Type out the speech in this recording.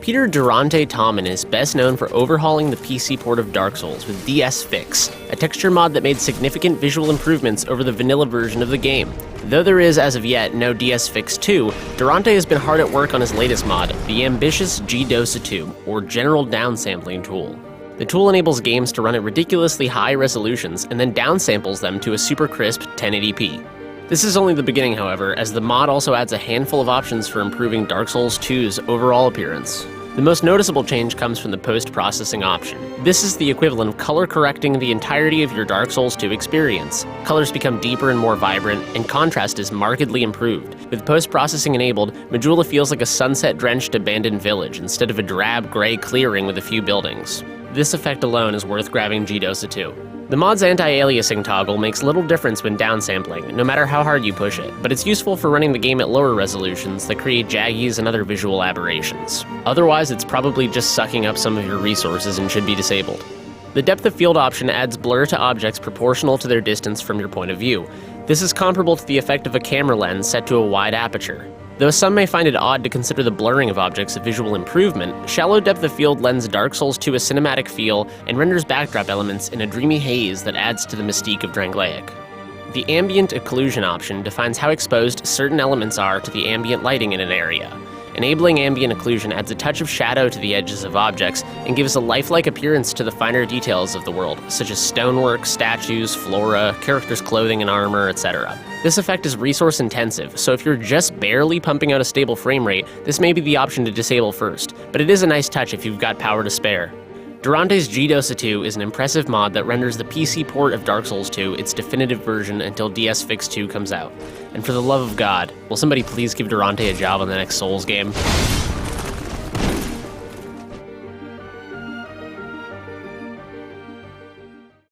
Peter Durante Tommen is best known for overhauling the PC port of Dark Souls with DSFix, a texture mod that made significant visual improvements over the vanilla version of the game. Though there is, as of yet, no DSFix 2, Durante has been hard at work on his latest mod, the ambitious GeDoSaTo, or General Downsampling tool. The tool enables games to run at ridiculously high resolutions and then downsamples them to a super crisp 1080p. This is only the beginning, however, as the mod also adds a handful of options for improving Dark Souls 2's overall appearance. The most noticeable change comes from the post-processing option. This is the equivalent of color correcting the entirety of your Dark Souls 2 experience. Colors become deeper and more vibrant, and contrast is markedly improved. With post-processing enabled, Majula feels like a sunset-drenched abandoned village instead of a drab gray clearing with a few buildings. This effect alone is worth grabbing GeDoSaTo. The mod's anti-aliasing toggle makes little difference when downsampling, no matter how hard you push it, but it's useful for running the game at lower resolutions that create jaggies and other visual aberrations. Otherwise, it's probably just sucking up some of your resources and should be disabled. The depth of field option adds blur to objects proportional to their distance from your point of view. This is comparable to the effect of a camera lens set to a wide aperture. Though some may find it odd to consider the blurring of objects a visual improvement, shallow depth of field lends Dark Souls 2 a cinematic feel and renders backdrop elements in a dreamy haze that adds to the mystique of Drangleic. The Ambient Occlusion option defines how exposed certain elements are to the ambient lighting in an area. Enabling ambient occlusion adds a touch of shadow to the edges of objects and gives a lifelike appearance to the finer details of the world, such as stonework, statues, flora, characters' clothing and armor, etc. This effect is resource intensive, so if you're just barely pumping out a stable frame rate, this may be the option to disable first, but it is a nice touch if you've got power to spare. Durante's GeDoSaTo is an impressive mod that renders the PC port of Dark Souls 2 its definitive version until DSFix 2 comes out. And for the love of God, will somebody please give Durante a job on the next Souls game?